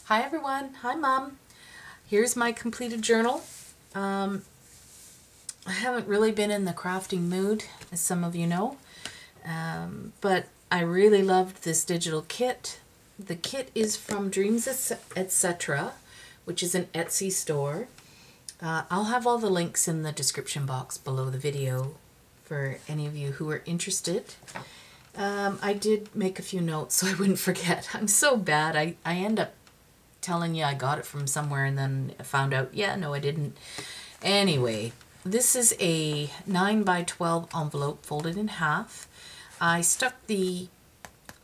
Hi everyone, hi Mom. Here's my completed journal. I haven't really been in the crafting mood, as some of you know, but I really loved this digital kit. The kit is from Dreams Etc., which is an Etsy store. I'll have all the links in the description box below the video for any of you who are interested. I did make a few notes so I wouldn't forget. I'm so bad. I end up telling you I got it from somewhere and then I found out, yeah, no, I didn't. Anyway, this is a 9x12 envelope folded in half. I stuck the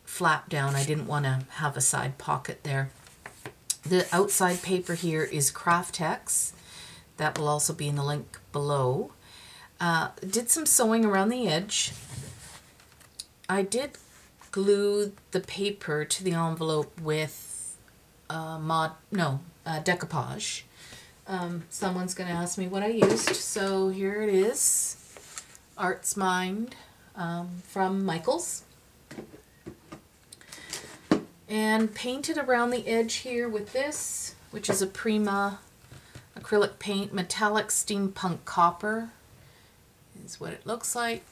flap down. I didn't want to have a side pocket there. The outside paper here is Kraftex. That will also be in the link below. Did some sewing around the edge. I did glue the paper to the envelope with decoupage. Someone's going to ask me what I used, so here it is. Art's Mind from Michaels. And painted around the edge here with this, which is a Prima acrylic paint, metallic steampunk copper is what it looks like.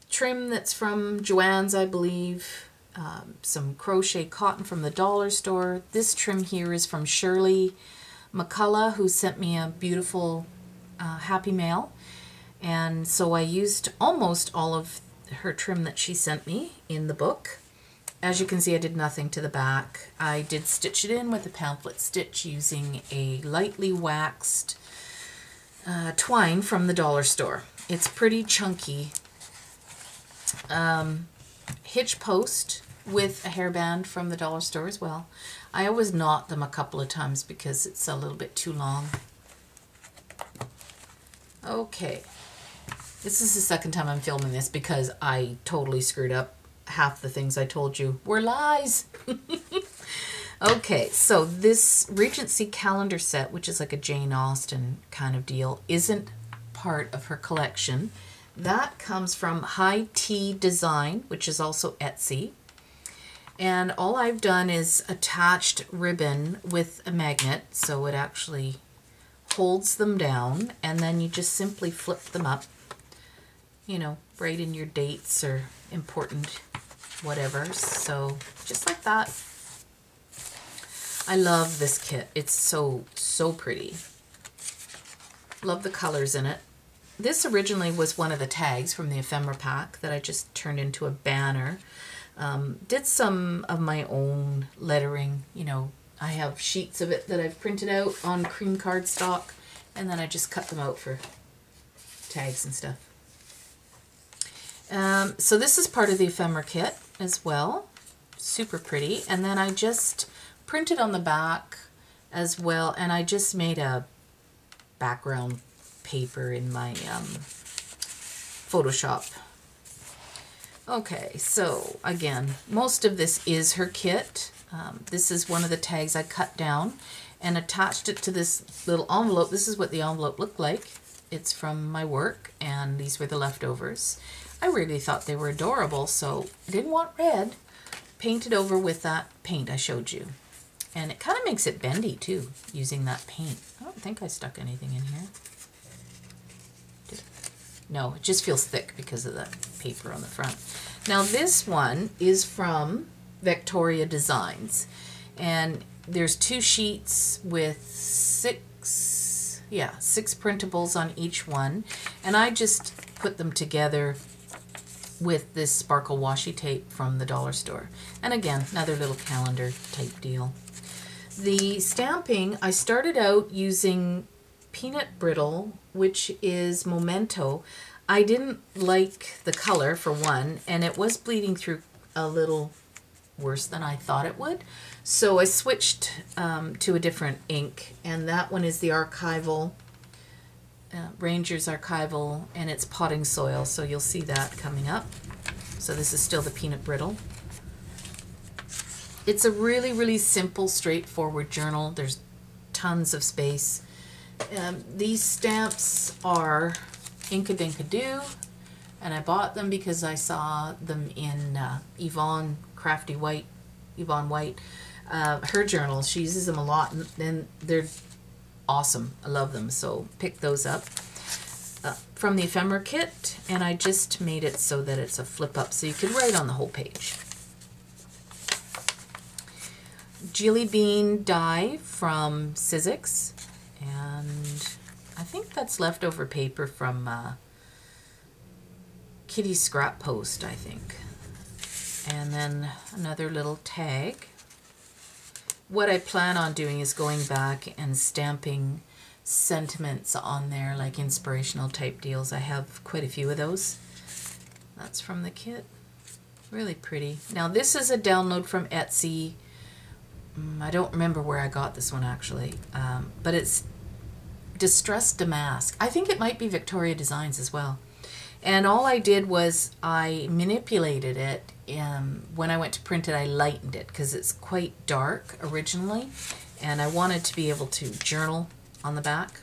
Trim that's from Joann's, I believe. Some crochet cotton from the dollar store. This trim here is from Shirley McCullough, who sent me a beautiful Happy Mail. And so I used almost all of her trim that she sent me in the book. As you can see, I did nothing to the back. I did stitch it in with a pamphlet stitch using a lightly waxed twine from the dollar store. It's pretty chunky. Hitch post with a hairband from the dollar store as well. I always knot them a couple of times because it's a little bit too long. Okay, this is the second time I'm filming this because I totally screwed up. Half the things I told you were lies. Okay, so this Regency calendar set, which is like a Jane Austen kind of deal, isn't part of her collection. That comes from High Tea Design, which is also Etsy. And all I've done is attached ribbon with a magnet, so it actually holds them down, and then you just simply flip them up, you know, write in your dates or important whatever. So just like that. I love this kit. It's so pretty. Love the colors in it. This originally was one of the tags from the ephemera pack that I just turned into a banner. Did some of my own lettering. You know, I have sheets of it that I've printed out on cream cardstock, and then I just cut them out for tags and stuff. So this is part of the ephemera kit as well. Super pretty. And then I just printed on the back as well, and I just made a background paper in my Photoshop. Okay, so again, most of this is her kit. This is one of the tags I cut down and attached it to this little envelope. This is what the envelope looked like. It's from my work, and these were the leftovers. I really thought they were adorable, so I didn't want red. Painted over with that paint I showed you. And it kind of makes it bendy too, using that paint. I don't think I stuck anything in here. No, it just feels thick because of the paper on the front. Now this one is from Victoria Designs, and there's 2 sheets with 6 printables on each one, and I just put them together with this sparkle washi tape from the dollar store. And again, another little calendar type deal. The stamping, I started out using peanut brittle, which is Memento. I didn't like the color for one, and it was bleeding through a little worse than I thought it would. So I switched to a different ink, and that one is the Archival, Ranger's Archival, and it's Potting Soil, so you'll see that coming up. So this is still the peanut brittle. It's a really simple, straightforward journal. There's tons of space. These stamps are Inkadinkadoo, and I bought them because I saw them in Yvonne Crafty White Yvonne White, her journals. She uses them a lot, and they're awesome. I love them, so pick those up. From the ephemera kit, and I just made it so that it's a flip up so you could write on the whole page. Jelly Bean Die from Sizzix, and I think that's leftover paper from Kitty's scrap post, I think. And then another little tag. What I plan on doing is going back and stamping sentiments on there, like inspirational type deals. I have quite a few of those. That's from the kit. Really pretty. Now this is a download from Etsy. I don't remember where I got this one actually, but it's Distressed Damask. I think it might be Victoria Designs as well. And all I did was I manipulated it, and when I went to print it I lightened it because it's quite dark originally, and I wanted to be able to journal on the back.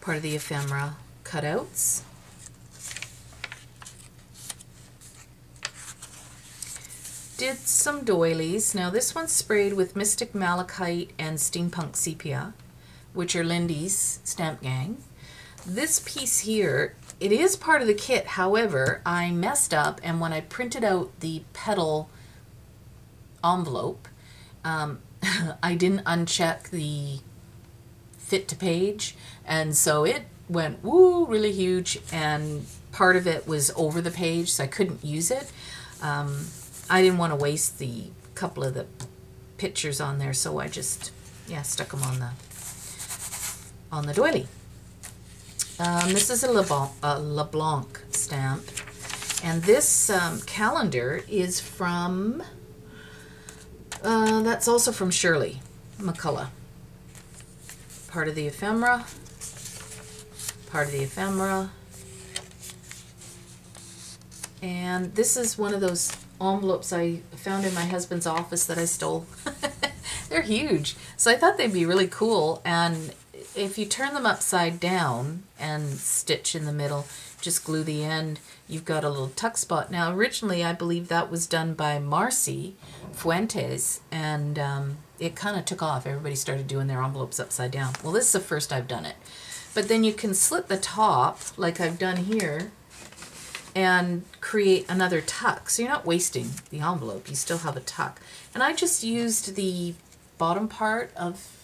Part of the ephemera cutouts. Did some doilies. Now this one's sprayed with Mystic Malachite and Steampunk Sepia, which are Lindy's Stamp Gang. This piece here, it is part of the kit, however, I messed up, and when I printed out the petal envelope, I didn't uncheck the fit to page, and so it went woo really huge, and part of it was over the page, so I couldn't use it. I didn't want to waste the couple of the pictures on there, so I just stuck them on the doily. This is a LeBlanc stamp, and this calendar is from that's also from Shirley McCullough. Part of the ephemera, part of the ephemera, and this is one of those envelopes I found in my husband's office that I stole. They're huge, so I thought they'd be really cool, and if you turn them upside down and stitch in the middle, just glue the end, you've got a little tuck spot. Now originally I believe that was done by Marcy Fuentes, and it kind of took off. Everybody started doing their envelopes upside down. Well, this is the first I've done it. But then you can slit the top like I've done here and create another tuck. So you're not wasting the envelope, you still have a tuck. And I just used the bottom part of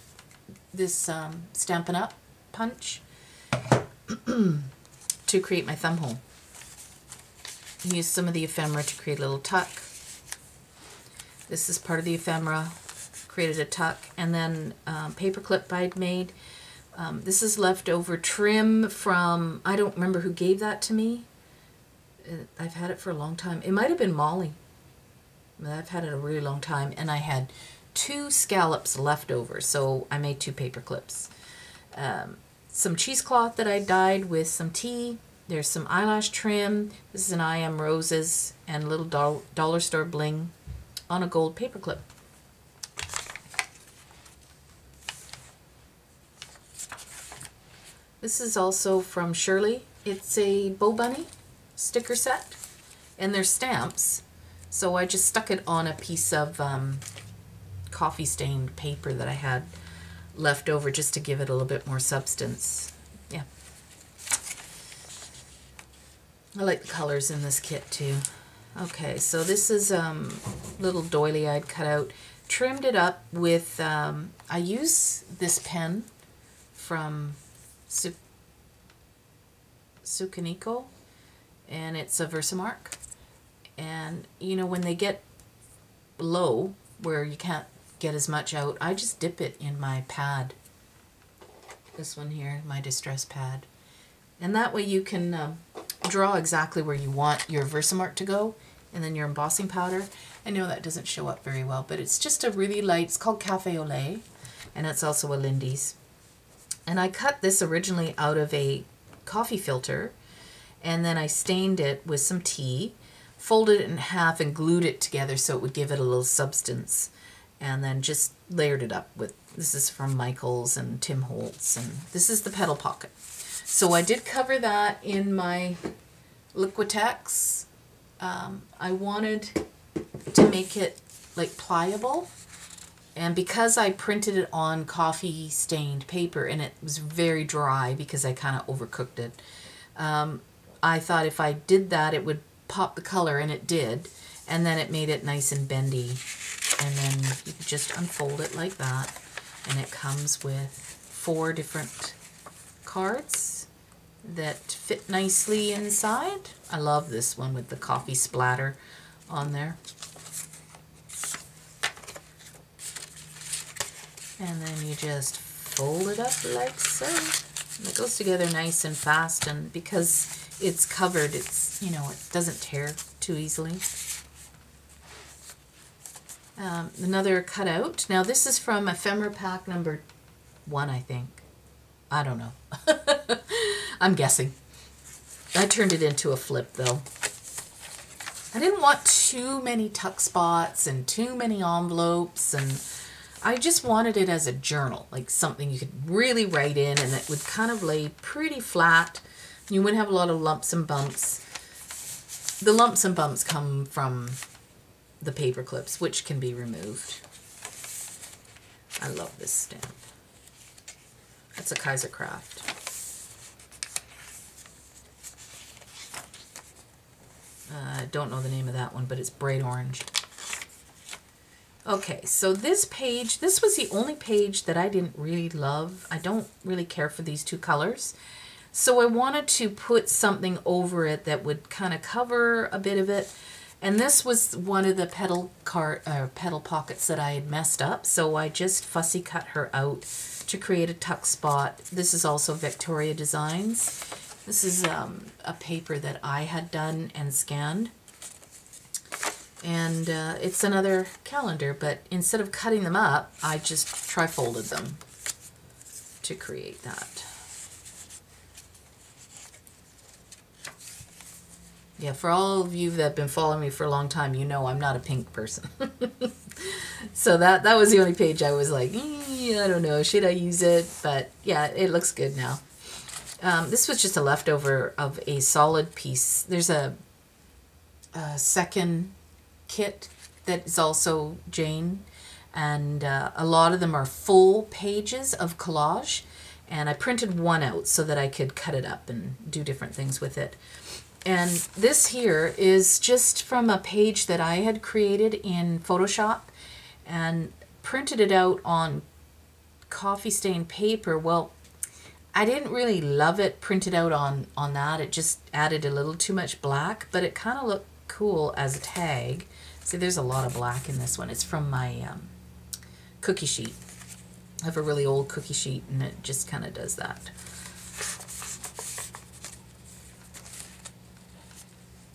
this Stampin' Up! Punch to create my thumb hole. Use some of the ephemera to create a little tuck. This is part of the ephemera, created a tuck, and then paper clip I'd made. This is leftover trim from, I don't remember who gave that to me. I've had it for a long time. It might have been Molly. But I've had it a really long time, and I had 2 scallops left over, so I made 2 paper clips. Some cheesecloth that I dyed with some tea. There's some eyelash trim. This is an I Am Roses and a little dollar store bling on a gold paper clip. This is also from Shirley. It's a Bow Bunny sticker set, and they're stamps, so I just stuck it on a piece of coffee stained paper that I had left over just to give it a little bit more substance. Yeah, I like the colors in this kit too. Okay, so this is little doily I'd cut out, trimmed it up with I use this pen from Sukaniko, and it's a Versamark, and you know, when they get low where you can't get as much out, I just dip it in my pad. This one here, my distress pad. And that way you can draw exactly where you want your Versamark to go, and then your embossing powder. I know that doesn't show up very well, but it's just a really light, it's called Cafe au Lait, and it's also a Lindy's. And I cut this originally out of a coffee filter, and then I stained it with some tea, folded it in half and glued it together so it would give it a little substance, and then just layered it up with, this is from Michaels and Tim Holtz, and this is the petal pocket. So I did cover that in my Liquitex. I wanted to make it like pliable. And because I printed it on coffee stained paper and it was very dry because I kind of overcooked it, I thought if I did that it would pop the color, and it did. And then it made it nice and bendy. And then you can just unfold it like that. And it comes with 4 different cards that fit nicely inside. I love this one with the coffee splatter on there. And then you just fold it up like so. And it goes together nice and fast, and because it's covered, it's, you know, it doesn't tear too easily. Another cutout. Now this is from ephemera pack number 1, I think. I don't know. I'm guessing. I turned it into a flip though. I didn't want too many tuck spots and too many envelopes, and I just wanted it as a journal, like something you could really write in, and it would kind of lay pretty flat. You wouldn't have a lot of lumps and bumps. The lumps and bumps come from the paper clips, which can be removed. I love this stamp. That's a Kaiser Craft. I don't know the name of that one, but it's bright orange. Okay, so this page, this was the only page that I didn't really love. I don't really care for these 2 colors. So I wanted to put something over it that would kind of cover a bit of it. And this was one of the petal pockets that I had messed up. So I just fussy cut her out to create a tuck spot. This is also Victoria Designs. This is a paper that I had done and scanned. And it's another calendar, but instead of cutting them up, I just tri-folded them to create that. Yeah, for all of you that have been following me for a long time, you know I'm not a pink person. So that was the only page I was like, I don't know, should I use it? But yeah, it looks good now. This was just a leftover of a solid piece. There's a second kit that is also Jane, and a lot of them are full pages of collage, and I printed one out so that I could cut it up and do different things with it. And this here is just from a page that I had created in Photoshop and printed it out on coffee stained paper. Well, I didn't really love it printed out on that. It just added a little too much black, but it kind of looked cool as a tag. See, there's a lot of black in this one. It's from my cookie sheet. I have a really old cookie sheet, and it just kind of does that.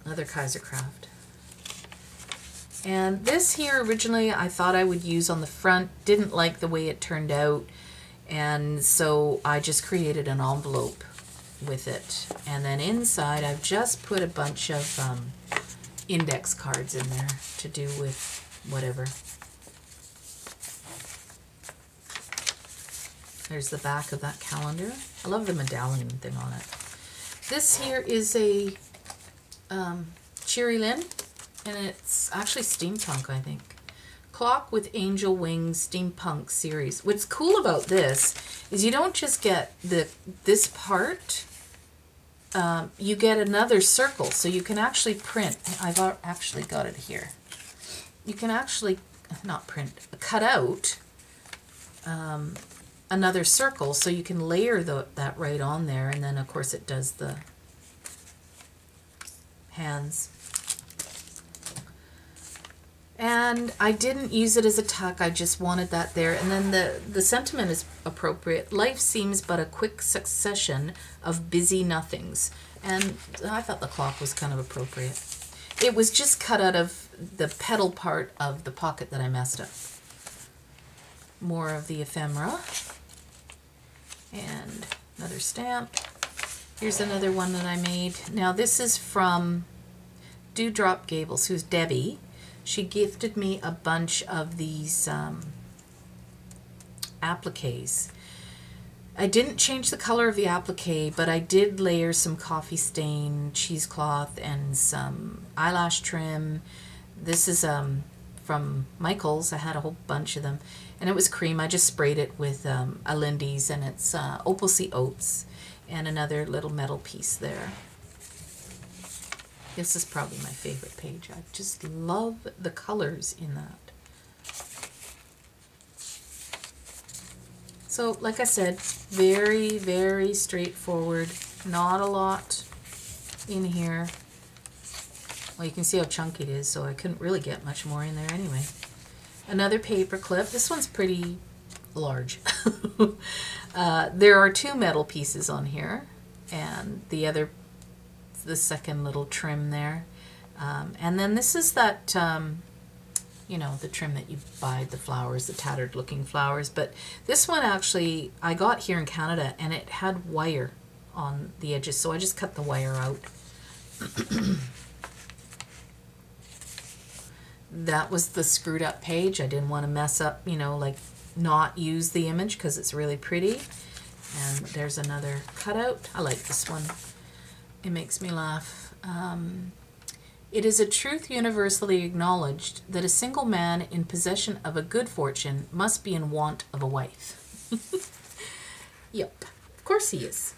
Another Kaiser Craft. And this here originally I thought I would use on the front. Didn't like the way it turned out, and so I just created an envelope with it. And then inside I've just put a bunch of index cards in there to do with whatever. There's the back of that calendar. I love the medallion thing on it. This here is a Cheery Lynn, and it's actually steampunk, I think. Clock with Angel Wings Steampunk series. What's cool about this is you don't just get this part, you get another circle, so you can actually print. I've actually got it here. You can actually, not print, cut out another circle, so you can layer that right on there, and then of course it does the hands. And I didn't use it as a tuck, I just wanted that there. And then the sentiment is appropriate. Life seems but a quick succession of busy nothings. And I thought the clock was kind of appropriate. It was just cut out of the petal part of the pocket that I messed up. More of the ephemera. And another stamp. Here's another one that I made. Now this is from Dewdrop Gables, who's Debbie. She gifted me a bunch of these appliques. I didn't change the color of the applique, but I did layer some coffee stain cheesecloth and some eyelash trim. This is from Michael's. I had a whole bunch of them. And it was cream. I just sprayed it with a Lindy's, and it's Opal Sea Oats and another little metal piece there. This is probably my favorite page. I just love the colors in that. So, like I said, very, very straightforward. Not a lot in here. Well, you can see how chunky it is, so I couldn't really get much more in there anyway. Another paper clip. This one's pretty large. There are 2 metal pieces on here, and the second little trim there. And then this is that, you know, the trim that you buy, the flowers, the tattered looking flowers. But this one actually, I got here in Canada, and it had wire on the edges, so I just cut the wire out. That was the screwed up page. I didn't want to mess up, you know, like not use the image because it's really pretty. And there's another cutout. I like this one. It makes me laugh. It is a truth universally acknowledged that a single man in possession of a good fortune must be in want of a wife. Yep, of course he is.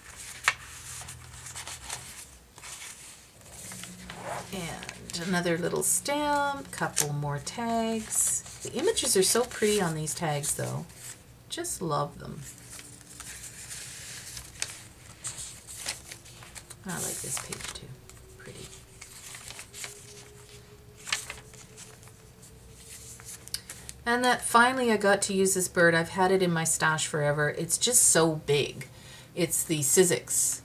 And another little stamp, couple more tags. The images are so pretty on these tags though. Just love them. I like this page too. Pretty. And that finally I got to use this bird. I've had it in my stash forever. It's just so big. It's the Sizzix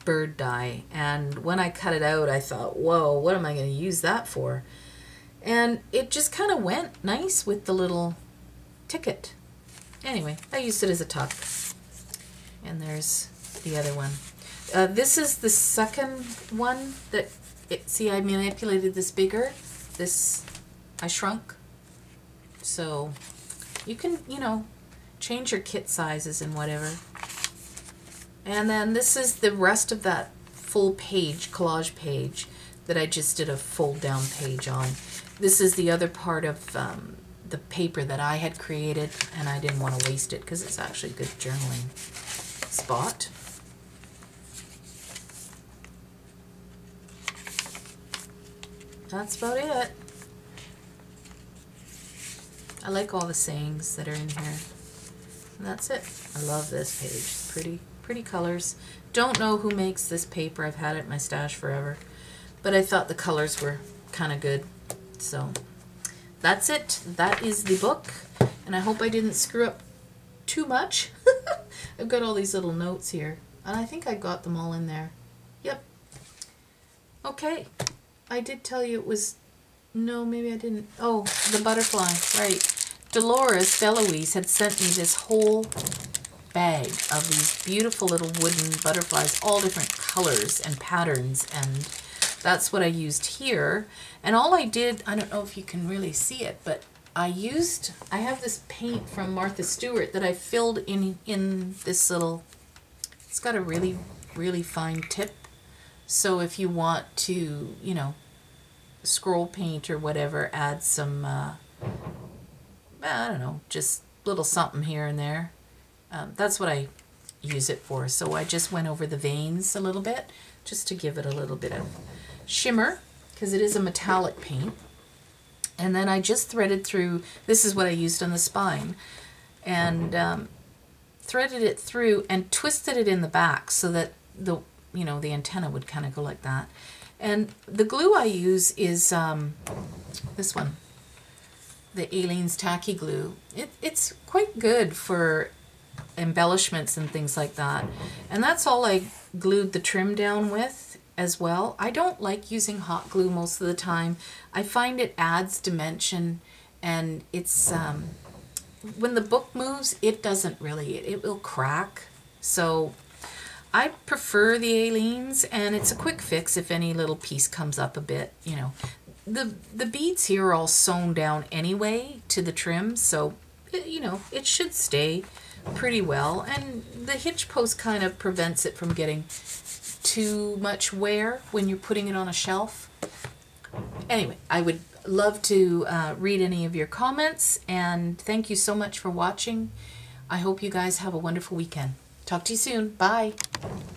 Bird Die, and when I cut it out I thought, whoa, what am I going to use that for? And it just kind of went nice with the little ticket. Anyway, I used it as a tuck. And there's the other one. This is the second one that, see, I manipulated this bigger. This I shrunk. So you can, you know, change your kit sizes and whatever. And then this is the rest of that full page, collage page, that I just did a fold down page on. This is the other part of the paper that I had created, and I didn't want to waste it because it's actually a good journaling spot. That's about it. I like all the sayings that are in here. And that's it. I love this page. It's pretty colors. Don't know who makes this paper. I've had it in my stash forever. But I thought the colors were kind of good. So that's it. That is the book. And I hope I didn't screw up too much. I've got all these little notes here. And I think I got them all in there. Yep. Okay. I did tell you it was... No, maybe I didn't. Oh, the butterfly. Right. Dolores Deloise had sent me this whole bag of these beautiful little wooden butterflies, all different colors and patterns, and that's what I used here. And all I did, I don't know if you can really see it, but I have this paint from Martha Stewart that I filled in this little, it's got a really, really fine tip. So if you want to, you know, scroll paint or whatever, add some, I don't know, just little something here and there. That's what I use it for. So I just went over the veins a little bit just to give it a little bit of shimmer because it is a metallic paint. And then I just threaded through, this is what I used on the spine, and threaded it through and twisted it in the back so that the, you know, the antenna would kind of go like that. And the glue I use is this one, the Aleene's Tacky Glue. It's quite good for embellishments and things like that. And that's all I glued the trim down with as well. I don't like using hot glue most of the time. I find it adds dimension, and it's when the book moves, it doesn't really, it will crack. So I prefer the Aleene's, and it's a quick fix if any little piece comes up a bit, you know. The beads here are all sewn down anyway to the trim, so you know, it should stay pretty well, and the hitch post kind of prevents it from getting too much wear when you're putting it on a shelf. Anyway, I would love to read any of your comments, and thank you so much for watching. I hope you guys have a wonderful weekend. Talk to you soon. Bye.